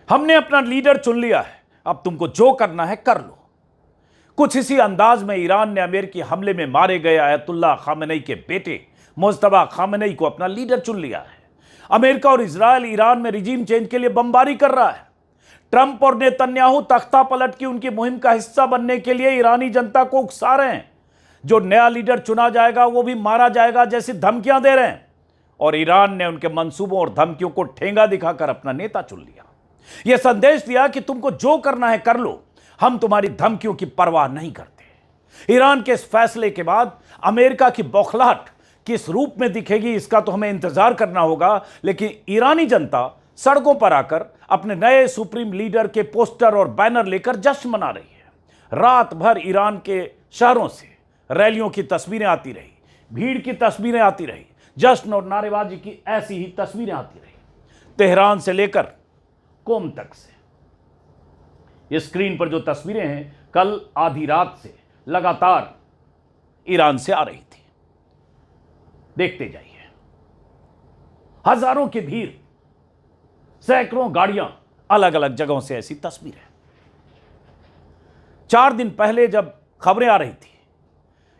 हमने अपना लीडर चुन लिया है, अब तुमको जो करना है कर लो। कुछ इसी अंदाज में ईरान ने अमेरिकी हमले में मारे गए आयतुल्लाह खामेनेई के बेटे मुज्तबा खामेनेई को अपना लीडर चुन लिया है। अमेरिका और इजरायल ईरान में रिजीम चेंज के लिए बमबारी कर रहा है। ट्रंप और नेतन्याहू तख्ता पलट की उनकी मुहिम का हिस्सा बनने के लिए ईरानी जनता को उकसा रहे हैं। जो नया लीडर चुना जाएगा वो भी मारा जाएगा जैसी धमकियां दे रहे हैं। और ईरान ने उनके मंसूबों और धमकियों को ठेंगा दिखाकर अपना नेता चुन लिया। यह संदेश दिया कि तुमको जो करना है कर लो, हम तुम्हारी धमकियों की परवाह नहीं करते। ईरान के इस फैसले के बाद अमेरिका की बौखलाहट किस रूप में दिखेगी इसका तो हमें इंतजार करना होगा, लेकिन ईरानी जनता सड़कों पर आकर अपने नए सुप्रीम लीडर के पोस्टर और बैनर लेकर जश्न मना रही है। रात भर ईरान के शहरों से रैलियों की तस्वीरें आती रही, भीड़ की तस्वीरें आती रही, जश्न और नारेबाजी की ऐसी ही तस्वीरें आती रही। तेहरान से लेकर कोम तक से ये स्क्रीन पर जो तस्वीरें हैं कल आधी रात से लगातार ईरान से आ रही थी। देखते जाइए, हजारों की भीड़, सैकड़ों गाड़ियां, अलग अलग जगहों से ऐसी तस्वीरें। 4 दिन पहले जब खबरें आ रही थी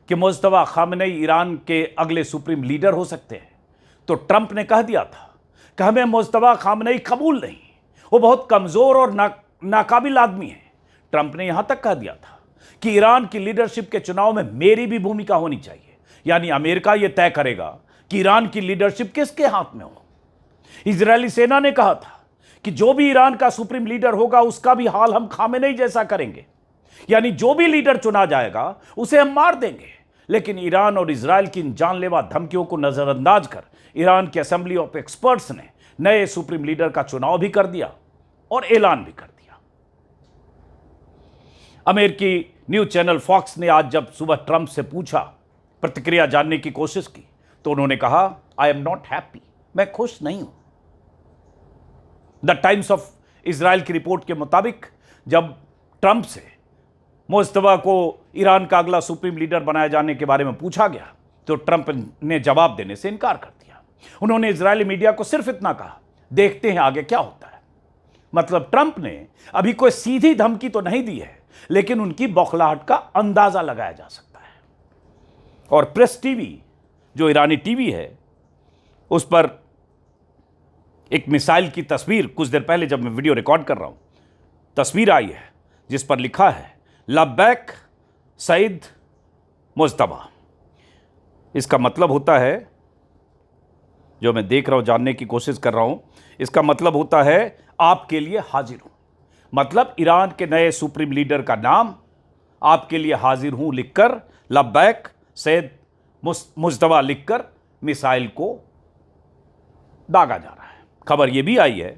कि मुज्तबा खामेनेई ईरान के अगले सुप्रीम लीडर हो सकते हैं, तो ट्रंप ने कह दिया था कि हमें मुज्तबा खामेनेई कबूल नहीं, वो बहुत कमजोर और नाकाबिल आदमी है। ट्रंप ने यहां तक कह दिया था कि ईरान की लीडरशिप के चुनाव में मेरी भी भूमिका होनी चाहिए, यानी अमेरिका यह तय करेगा कि ईरान की लीडरशिप किसके हाथ में हो। इजरायली सेना ने कहा था कि जो भी ईरान का सुप्रीम लीडर होगा उसका भी हाल हम खामेनेई जैसा करेंगे, यानी जो भी लीडर चुना जाएगा उसे हम मार देंगे। लेकिन ईरान और इजरायल की इन जानलेवा धमकियों को नजरअंदाज कर ईरान की असेंबली ऑफ एक्सपर्ट्स ने नए सुप्रीम लीडर का चुनाव भी कर दिया और ऐलान भी कर दिया। अमेरिकी न्यूज चैनल फॉक्स ने आज जब सुबह ट्रंप से पूछा, प्रतिक्रिया जानने की कोशिश की, तो उन्होंने कहा आई एम नॉट हैप्पी, मैं खुश नहीं हूं। द टाइम्स ऑफ इजराइल की रिपोर्ट के मुताबिक जब ट्रंप से मुज्तबा को ईरान का अगला सुप्रीम लीडर बनाए जाने के बारे में पूछा गया तो ट्रंप ने जवाब देने से इनकार कर दिया। उन्होंने इजरायली मीडिया को सिर्फ इतना कहा, देखते हैं आगे क्या होता है। मतलब ट्रंप ने अभी कोई सीधी धमकी तो नहीं दी है, लेकिन उनकी बौखलाहट का अंदाजा लगाया जा सकता है। और प्रेस टीवी, जो ईरानी टीवी है, उस पर एक मिसाइल की तस्वीर कुछ देर पहले जब मैं वीडियो रिकॉर्ड कर रहा हूं, तस्वीर आई है जिस पर लिखा है लब्बैक सईद मुज्तबा। इसका मतलब होता है, जो मैं देख रहा हूं, जानने की कोशिश कर रहा हूं, इसका मतलब होता है आपके लिए हाजिर हूं। मतलब ईरान के नए सुप्रीम लीडर का नाम आपके लिए हाजिर हूं लिखकर लब्बैक सईद मुज्तबा लिखकर मिसाइल को दागा जा रहा है। खबर यह भी आई है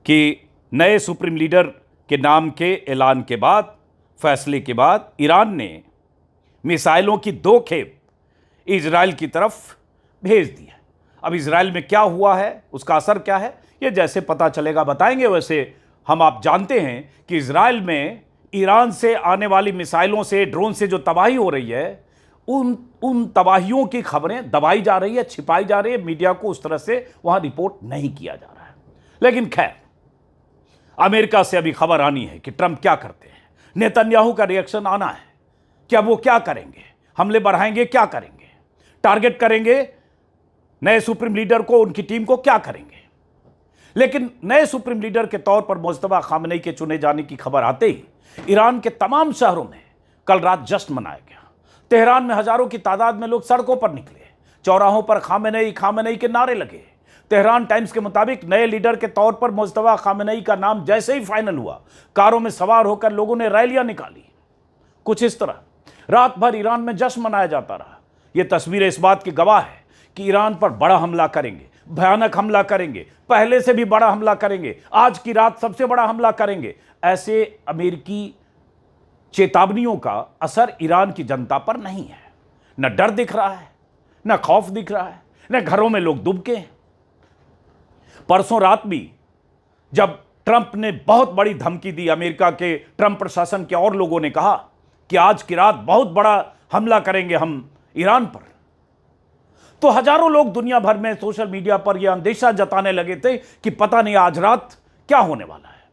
कि नए सुप्रीम लीडर के नाम के ऐलान के बाद, फैसले के बाद, ईरान ने मिसाइलों की 2 खेप इजराइल की तरफ भेज दी है। अब इजराइल में क्या हुआ है, उसका असर क्या है, ये जैसे पता चलेगा बताएंगे। वैसे हम आप जानते हैं कि इजराइल में ईरान से आने वाली मिसाइलों से, ड्रोन से जो तबाही हो रही है, उन तबाहियों की खबरें दबाई जा रही है, छिपाई जा रही है। मीडिया को उस तरह से वहां रिपोर्ट नहीं किया जा रहा है। लेकिन खैर, अमेरिका से अभी खबर आनी है कि ट्रंप क्या करते हैं, नेतन्याहू का रिएक्शन आना है। क्या वो क्या करेंगे, हमले बढ़ाएंगे, क्या करेंगे, टारगेट करेंगे नए सुप्रीम लीडर को, उनकी टीम को, क्या करेंगे। लेकिन नए सुप्रीम लीडर के तौर पर मुज्तबा खामेनेई के चुने जाने की खबर आते ही ईरान के तमाम शहरों में कल रात जश्न मनाया गया। तेहरान में हजारों की तादाद में लोग सड़कों पर निकले, चौराहों पर खामेनेई खामेनेई के नारे लगे। तेहरान टाइम्स के मुताबिक नए लीडर के तौर पर मुज्तबा खामेनेई का नाम जैसे ही फाइनल हुआ, कारों में सवार होकर लोगों ने रैलियां निकाली। कुछ इस तरह रात भर ईरान में जश्न मनाया जाता रहा। यह तस्वीरें इस बात की गवाह है कि ईरान पर बड़ा हमला करेंगे, भयानक हमला करेंगे, पहले से भी बड़ा हमला करेंगे, आज की रात सबसे बड़ा हमला करेंगे। ऐसे अमेरिकी चेतावनियों का असर ईरान की जनता पर नहीं है। न डर दिख रहा है, न खौफ दिख रहा है, न घरों में लोग दुबके हैं। परसों रात भी जब ट्रंप ने बहुत बड़ी धमकी दी, अमेरिका के ट्रंप प्रशासन के और लोगों ने कहा कि आज की रात बहुत बड़ा हमला करेंगे हम ईरान पर, तो हजारों लोग दुनिया भर में सोशल मीडिया पर यह अंदेशा जताने लगे थे कि पता नहीं आज रात क्या होने वाला है।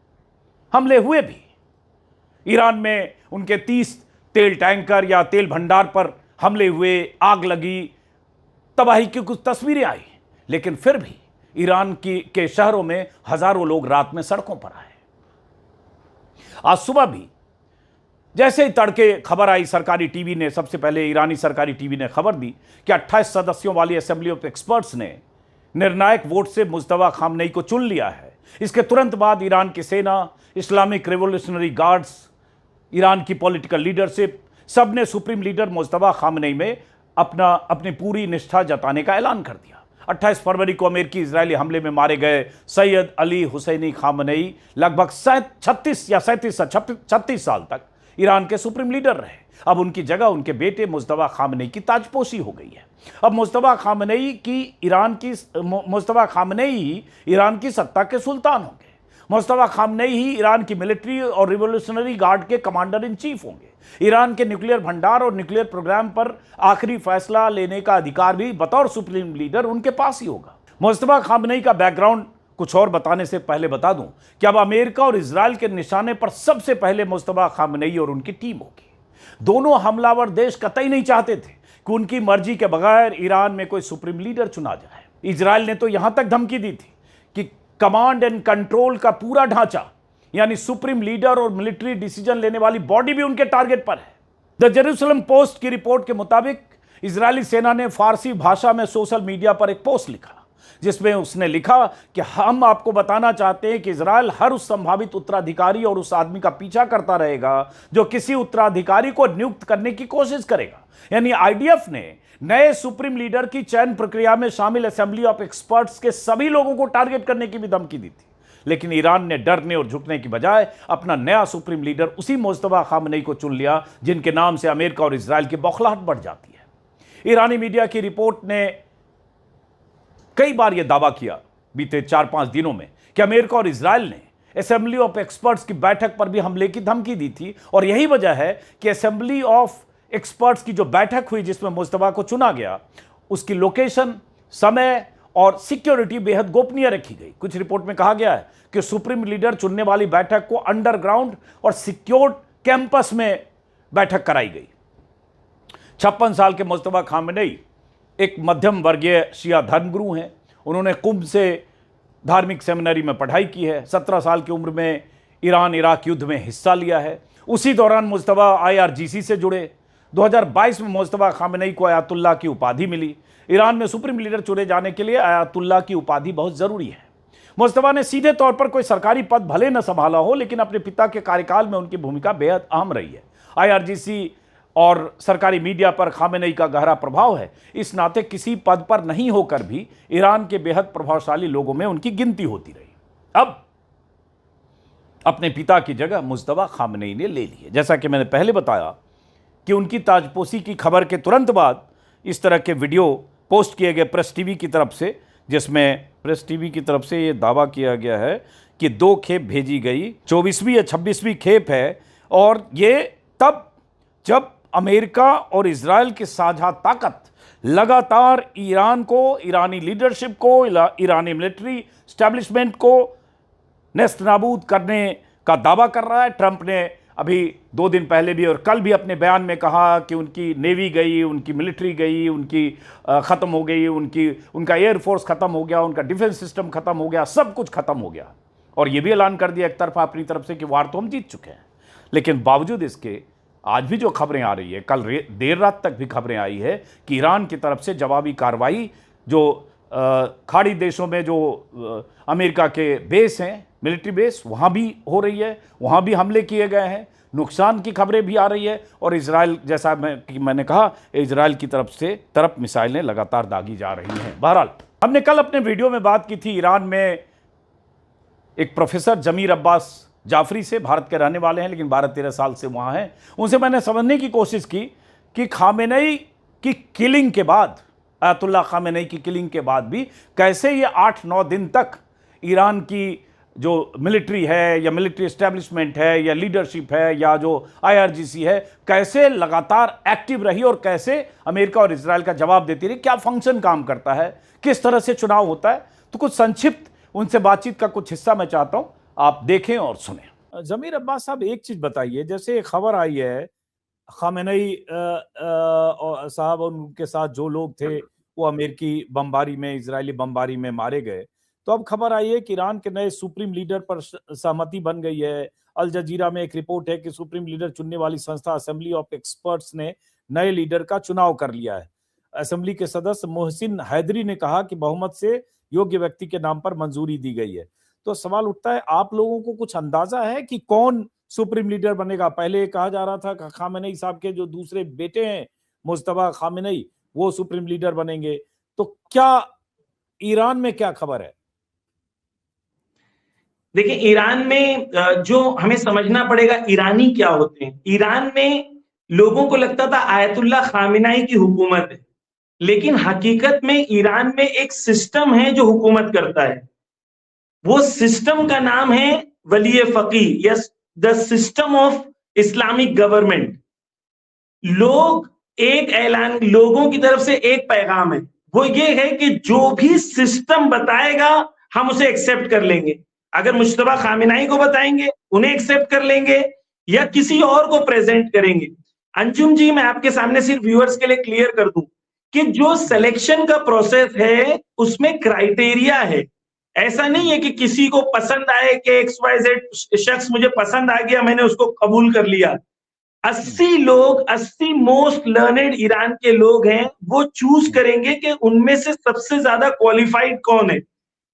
हमले हुए भी, ईरान में उनके 30 तेल टैंकर या तेल भंडार पर हमले हुए, आग लगी, तबाही की कुछ तस्वीरें आई, लेकिन फिर भी ईरान के शहरों में हजारों लोग रात में सड़कों पर आए। आज सुबह भी जैसे ही तड़के खबर आई, सरकारी टीवी ने, सबसे पहले ईरानी सरकारी टीवी ने खबर दी कि 28 सदस्यों वाली असेंबली ऑफ एक्सपर्ट्स ने निर्णायक वोट से मुज्तबा खामनेई को चुन लिया है। इसके तुरंत बाद ईरान की सेना, इस्लामिक रिवोल्यूशनरी गार्ड्स, ईरान की पॉलिटिकल लीडरशिप, सबने सुप्रीम लीडर मुज्तबा खामनेई में अपनी पूरी निष्ठा जताने का ऐलान कर दिया। 28 फरवरी को अमेरिकी इजरायली हमले में मारे गए सैयद अली हुसैनी खामनेई लगभग 36 साल तक ईरान के सुप्रीम लीडर रहे। अब उनकी जगह उनके बेटे मुज्तबा खामनेई की ताजपोशी हो गई है। अब मुज्तबा खामनेई ही ईरान की सत्ता के सुल्तान होंगे। मुज्तबा खामनेई ही ईरान की मिलिट्री और रिवोल्यूशनरी गार्ड के कमांडर इन चीफ होंगे। ईरान के न्यूक्लियर भंडार और न्यूक्लियर प्रोग्राम पर आखिरी फैसला लेने का अधिकार भी बतौर सुप्रीम लीडर उनके पास ही होगा। मुज्तबा खामनेई का बैकग्राउंड कुछ और बताने से पहले बता दूं कि अब अमेरिका और इजरायल के निशाने पर सबसे पहले मुज्तबा खामनेई और उनकी टीम होगी। दोनों हमलावर देश कतई नहीं चाहते थे कि उनकी मर्जी के बगैर ईरान में कोई सुप्रीम लीडर चुना जाए। इजरायल ने तो यहां तक धमकी दी थी कि कमांड एंड कंट्रोल का पूरा ढांचा, यानी सुप्रीम लीडर और मिलिट्री डिसीजन लेने वाली बॉडी भी उनके टारगेट पर है। द जेरूसलम पोस्ट की रिपोर्ट के मुताबिक इजरायली सेना ने फारसी भाषा में सोशल मीडिया पर एक पोस्ट लिखा, जिसमें उसने लिखा कि हम आपको बताना चाहते हैं कि इजरायल हर उस संभावित उत्तराधिकारी और उस आदमी का पीछा करता रहेगा जो किसी उत्तराधिकारी को नियुक्त करने की कोशिश करेगा। यानी आईडीएफ ने नए सुप्रीम लीडर की चयन प्रक्रिया में शामिल असेंबली ऑफ एक्सपर्ट्स के सभी लोगों को टारगेट करने की भी धमकी दी थी। लेकिन ईरान ने डरने और झुकने की बजाय अपना नया सुप्रीम लीडर उसी मुज्तबा खामनेई को चुन लिया, जिनके नाम से अमेरिका और इजरायल की बौखलाहट बढ़ जाती है। ईरानी मीडिया की रिपोर्ट ने कई बार यह दावा किया बीते 4-5 दिनों में कि अमेरिका और इजरायल ने असेंबली ऑफ एक्सपर्ट्स की बैठक पर भी हमले की धमकी दी थी, और यही वजह है कि असेंबली ऑफ एक्सपर्ट्स की जो बैठक हुई जिसमें मुज्तबा को चुना गया, उसकी लोकेशन, समय और सिक्योरिटी बेहद गोपनीय रखी गई। कुछ रिपोर्ट में कहा गया है कि सुप्रीम लीडर चुनने वाली बैठक को अंडरग्राउंड और सिक्योर्ड कैंपस में बैठक कराई गई। 56 साल के मुज्तबा खामनेई एक मध्यम वर्गीय शिया धर्मगुरु हैं। उन्होंने कुंभ से धार्मिक सेमिनरी में पढ़ाई की है। 17 साल की उम्र में ईरान इराक युद्ध में हिस्सा लिया है। उसी दौरान मुज्तबा IRGC से जुड़े। 2022 में मुज्तबा खामनेई को आयतुल्लाह की उपाधि मिली। ईरान में सुप्रीम लीडर चुने जाने के लिए आयतुल्लाह की उपाधि बहुत ज़रूरी है। मुज्तबा ने सीधे तौर पर कोई सरकारी पद भले न संभाला हो, लेकिन अपने पिता के कार्यकाल में उनकी भूमिका बेहद अहम रही है। IRGC और सरकारी मीडिया पर खामेनेई का गहरा प्रभाव है। इस नाते किसी पद पर नहीं होकर भी ईरान के बेहद प्रभावशाली लोगों में उनकी गिनती होती रही। अब अपने पिता की जगह मुज्तबा खामनेई ने ले ली है। जैसा कि मैंने पहले बताया कि उनकी ताजपोशी की खबर के तुरंत बाद इस तरह के वीडियो पोस्ट किए गए प्रेस टीवी की तरफ से, जिसमें प्रेस टीवी की तरफ से ये दावा किया गया है कि 2 खेप भेजी गई, 24वीं या 26वीं खेप है, और ये तब जब अमेरिका और इजरायल की साझा ताकत लगातार ईरान को, ईरानी लीडरशिप को, ईरानी मिलिट्री एस्टैब्लिशमेंट को नेस्तनाबूद करने का दावा कर रहा है। ट्रंप ने अभी 2 दिन पहले भी और कल भी अपने बयान में कहा कि उनकी नेवी गई, उनकी मिलिट्री गई, उनकी ख़त्म हो गई, उनका एयरफोर्स ख़त्म हो गया, उनका डिफेंस सिस्टम ख़त्म हो गया, सब कुछ ख़त्म हो गया। और ये भी ऐलान कर दिया एक तरफा अपनी तरफ से कि वार तो हम जीत चुके हैं। लेकिन बावजूद इसके आज भी जो खबरें आ रही है, कल देर रात तक भी खबरें आई है कि ईरान की तरफ से जवाबी कार्रवाई जो खाड़ी देशों में जो अमेरिका के बेस हैं, मिलिट्री बेस, वहाँ भी हो रही है, वहाँ भी हमले किए गए हैं, नुकसान की खबरें भी आ रही है। और इजराइल, जैसा मैंने कहा, इजराइल की तरफ मिसाइलें लगातार दागी जा रही हैं। बहरहाल हमने कल अपने वीडियो में बात की थी ईरान में एक प्रोफेसर जमीर अब्बास जाफरी से, भारत के रहने वाले हैं लेकिन 12-13 साल से वहाँ हैं। उनसे मैंने समझने की कोशिश की कि खामेनेई की किलिंग के बाद, आयतुल्लाह खामेनेई की किलिंग के बाद भी कैसे ये 8-9 दिन तक ईरान की जो मिलिट्री है या मिलिट्री एस्टैब्लिशमेंट है या लीडरशिप है या जो IRGC है, कैसे लगातार एक्टिव रही और कैसे अमेरिका और इजरायल का जवाब देती रही, क्या फंक्शन काम करता है, किस तरह से चुनाव होता है। तो कुछ संक्षिप्त उनसे बातचीत का कुछ हिस्सा मैं चाहता हूं आप देखें और सुने। जमीर अब्बास साहब, एक चीज बताइए, जैसे खबर आई है खामेनेई साहब और उनके साथ जो लोग थे वो अमेरिकी बमबारी में, इजरायली बमबारी में मारे गए, तो अब खबर आई है कि ईरान के नए सुप्रीम लीडर पर सहमति बन गई है। अल जजीरा में एक रिपोर्ट है कि सुप्रीम लीडर चुनने वाली संस्था असेंबली ऑफ एक्सपर्ट्स ने नए लीडर का चुनाव कर लिया है। असेंबली के सदस्य मोहसिन हैदरी ने कहा कि बहुमत से योग्य व्यक्ति के नाम पर मंजूरी दी गई है। तो सवाल उठता है, आप लोगों को कुछ अंदाजा है कि कौन सुप्रीम लीडर बनेगा? पहले कहा जा रहा था खामेनेई साहब के जो दूसरे बेटे हैं मुज्तबा खामेनेई, वो सुप्रीम लीडर बनेंगे। तो क्या ईरान में क्या खबर है? देखिए, ईरान में जो हमें समझना पड़ेगा ईरानी क्या होते हैं। ईरान में लोगों को लगता था आयतुल्ला खामेनेई की हुकूमत है, लेकिन हकीकत में ईरान में एक सिस्टम है जो हुकूमत करता है। वो सिस्टम का नाम है वली फकी, yes, the system of Islamic government. लोग एक ऐलान, लोगों की तरफ से एक पैगाम है, वो ये है कि जो भी सिस्टम बताएगा हम उसे एक्सेप्ट कर लेंगे। अगर मुश्तबा खामेनेई को बताएंगे उन्हें एक्सेप्ट कर लेंगे, या किसी और को प्रेजेंट करेंगे। अंजुम जी, मैं आपके सामने सिर्फ व्यूअर्स के लिए क्लियर कर दूं कि जो सिलेक्शन का प्रोसेस है उसमें क्राइटेरिया है। ऐसा नहीं है कि किसी को पसंद आए कि XYZ शख्स मुझे पसंद आ गया, मैंने उसको कबूल कर लिया। 80 लोग, 80 मोस्ट लर्नेड ईरान के लोग हैं, वो चूज करेंगे कि उनमें से सबसे ज्यादा क्वालिफाइड कौन है।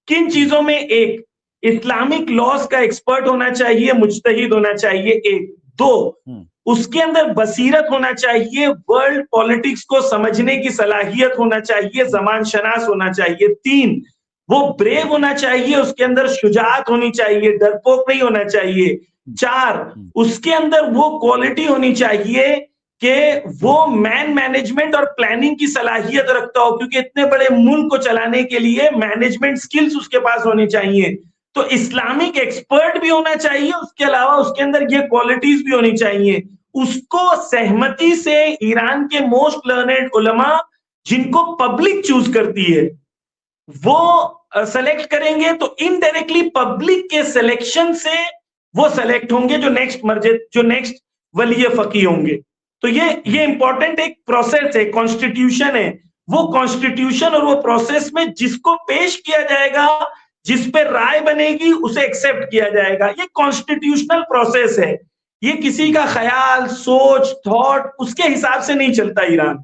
किन चीजों में? एक, इस्लामिक लॉज का एक्सपर्ट होना चाहिए, मुज्तहिद होना चाहिए। एक, दो, उसके अंदर बसीरत होना चाहिए, वर्ल्ड पॉलिटिक्स को समझने की सलाहियत होना चाहिए, जमान शनास होना चाहिए। तीन, वो ब्रेव होना चाहिए, उसके अंदर शुजाअत होनी चाहिए, डरपोक नहीं होना चाहिए। चार, उसके अंदर वो क्वालिटी होनी चाहिए कि वो मैन मैनेजमेंट और प्लानिंग की सलाहियत रखता हो, क्योंकि इतने बड़े मुल्क को चलाने के लिए मैनेजमेंट स्किल्स उसके पास होनी चाहिए। तो इस्लामिक एक्सपर्ट भी होना चाहिए, उसके अलावा उसके अंदर ये क्वालिटीज भी होनी चाहिए। उसको सहमति से ईरान के मोस्ट लर्नेड उलमा, जिनको पब्लिक चूज करती है, वो सेलेक्ट करेंगे। तो इनडायरेक्टली पब्लिक के सिलेक्शन से वो सेलेक्ट होंगे जो नेक्स्ट वली फकी होंगे। तो ये इंपॉर्टेंट एक प्रोसेस है, कॉन्स्टिट्यूशन है। वो कॉन्स्टिट्यूशन और वो प्रोसेस में जिसको पेश किया जाएगा, जिस पे राय बनेगी, उसे एक्सेप्ट किया जाएगा। ये कॉन्स्टिट्यूशनल प्रोसेस है, ये किसी का ख्याल, सोच, थॉट, उसके हिसाब से नहीं चलता ईरान।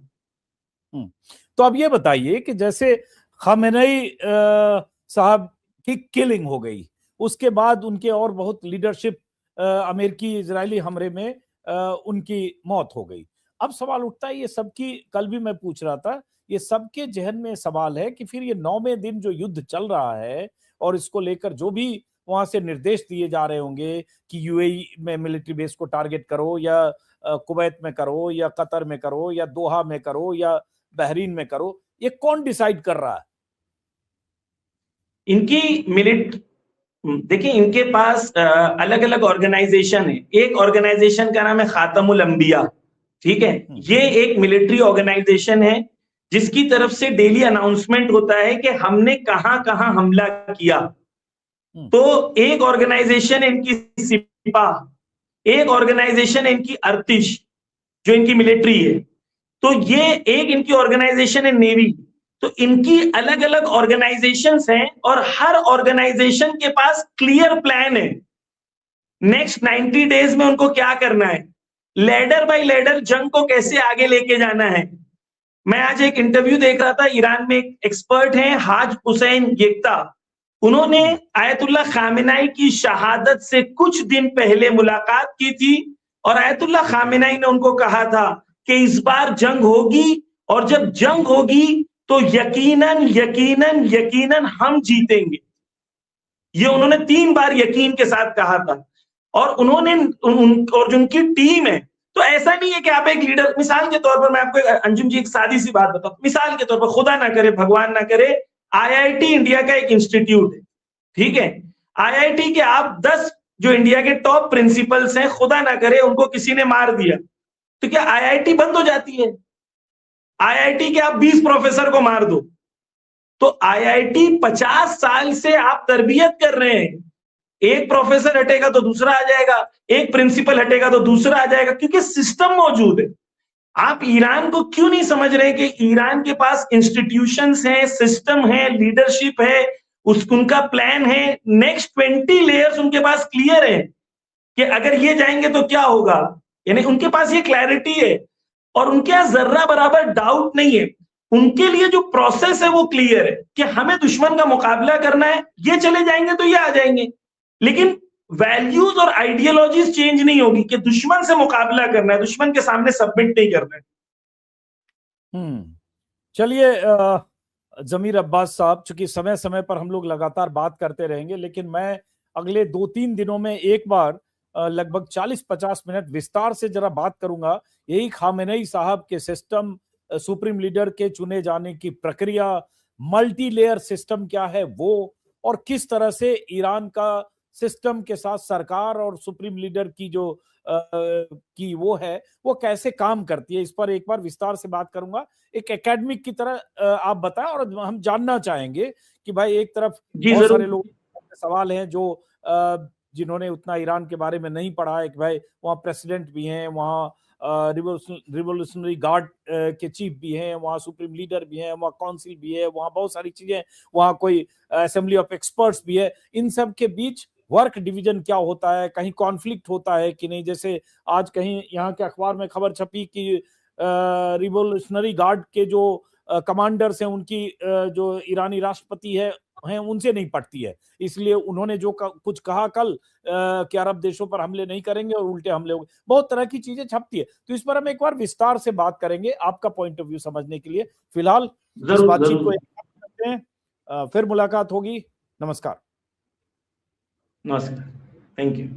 तो अब ये बताइए कि जैसे खामेनेई साहब की किलिंग हो गई, उसके बाद उनके और बहुत लीडरशिप अमेरिकी इजरायली हमले में उनकी मौत हो गई। अब सवाल उठता है, ये सबकी, कल भी मैं पूछ रहा था, ये सबके जहन में सवाल है कि फिर ये 9वें दिन जो युद्ध चल रहा है और इसको लेकर जो भी वहां से निर्देश दिए जा रहे होंगे कि यूएई में मिलिट्री बेस को टारगेट करो, या कुवैत में करो, या कतर में करो, या दोहा में करो, या बहरीन में करो, ये कौन डिसाइड कर रहा है? इनकी देखिए, इनके पास अलग अलग ऑर्गेनाइजेशन है। एक ऑर्गेनाइजेशन का नाम है खातमुल अंबिया, ठीक है। ये एक मिलिट्री ऑर्गेनाइजेशन है जिसकी तरफ से डेली अनाउंसमेंट होता है कि हमने कहां कहां हमला किया। तो एक ऑर्गेनाइजेशन है इनकी सिपाह, एक ऑर्गेनाइजेशन है इनकी अर्तिश, जो इनकी मिलिट्री है। तो ये एक इनकी ऑर्गेनाइजेशन है नेवी। तो इनकी अलग अलग ऑर्गेनाइजेशंस हैं और हर ऑर्गेनाइजेशन के पास क्लियर प्लान है नेक्स्ट 90 डेज में उनको क्या करना है, लेडर बाय लेडर जंग को कैसे आगे लेके जाना है। मैं आज एक इंटरव्यू देख रहा था, ईरान में एक एक्सपर्ट हैं हाज हुसैन येक्ता, उन्होंने आयतुल्ला खामेनेई की शहादत से कुछ दिन पहले मुलाकात की थी और आयतुल्ला खामेनेई ने उनको कहा था कि इस बार जंग होगी, और जब जंग होगी तो यकीनन यकीनन यकीनन हम जीतेंगे। ये उन्होंने 3 बार यकीन के साथ कहा था। और उन्होंने और जो उनकी टीम है, तो ऐसा नहीं है कि आप एक लीडर, मिसाल के तौर पर मैं आपको अंजुम जी एक सादी सी बात बताऊं, मिसाल के तौर पर, खुदा ना करे, भगवान ना करे, IIT इंडिया का एक इंस्टीट्यूट है, ठीक है। IIT के आप 10 जो इंडिया के टॉप प्रिंसिपल्स हैं, खुदा ना करे उनको किसी ने मार दिया, तो क्या IIT बंद हो जाती है? IIT के आप 20 प्रोफेसर को मार दो, तो IIT 50 साल से आप तरबियत कर रहे हैं, एक प्रोफेसर हटेगा तो दूसरा आ जाएगा, एक प्रिंसिपल हटेगा तो दूसरा आ जाएगा, क्योंकि सिस्टम मौजूद है। आप ईरान को क्यों नहीं समझ रहे कि ईरान के पास इंस्टीट्यूशंस हैं, सिस्टम है, लीडरशिप है, उनका प्लान है, नेक्स्ट 20 लेयर्स उनके पास क्लियर है कि अगर ये जाएंगे तो क्या होगा, यानी उनके पास ये क्लैरिटी है और उनके यहां जर्रा बराबर डाउट नहीं है। उनके लिए जो प्रोसेस है वो क्लियर है कि हमें दुश्मन का मुकाबला करना है, ये चले जाएंगे तो ये आ जाएंगे, लेकिन वैल्यूज और आइडियोलॉजीज चेंज नहीं होगी कि दुश्मन से मुकाबला करना है, दुश्मन के सामने सबमिट नहीं करना है। चलिए जमीर अब्बास साहब, चूंकि समय समय पर हम लोग लगातार बात करते रहेंगे, लेकिन मैं अगले 2-3 दिनों में एक बार लगभग 40-50 मिनट विस्तार से जरा बात करूंगा यही खामेनेई साहब के सिस्टम, सुप्रीम लीडर के चुने जाने की प्रक्रिया, मल्टी लेयर सिस्टम क्या है वो, और किस तरह से ईरान का सिस्टम के साथ सरकार और सुप्रीम लीडर की जो की वो है वो कैसे काम करती है, इस पर एक बार विस्तार से बात करूंगा। एक एकेडमिक की तरह आप बताएं, और हम जानना चाहेंगे कि भाई एक तरफ बहुत सारे लोग सवाल हैं जो जिन्होंने उतना ईरान के बारे में नहीं पढ़ा है कि भाई वहाँ प्रेसिडेंट भी हैं, वहाँ रिवोल्यूशनरी गार्ड के चीफ भी हैं, वहाँ सुप्रीम लीडर भी हैं, वहाँ काउंसिल भी है, वहाँ बहुत सारी चीजें, वहाँ कोई असेंबली ऑफ एक्सपर्ट्स भी है। इन सब के बीच वर्क डिवीजन क्या होता है, कहीं कॉन्फ्लिक्ट होता है कि नहीं। जैसे आज कहीं यहाँ के अखबार में खबर छपी कि रिवोल्यूशनरी गार्ड के जो कमांडर्स हैं उनकी जो ईरानी राष्ट्रपति हैं उनसे नहीं पटती है, इसलिए उन्होंने जो कुछ कहा कल कि अरब देशों पर हमले नहीं करेंगे और उल्टे हमले होंगे, बहुत तरह की चीजें छपती है। तो इस पर हम एक बार विस्तार से बात करेंगे आपका पॉइंट ऑफ व्यू समझने के लिए। फिलहाल इस बातचीत को करते हैं, फिर मुलाकात होगी। नमस्कार। नमस्कार, थैंक यू।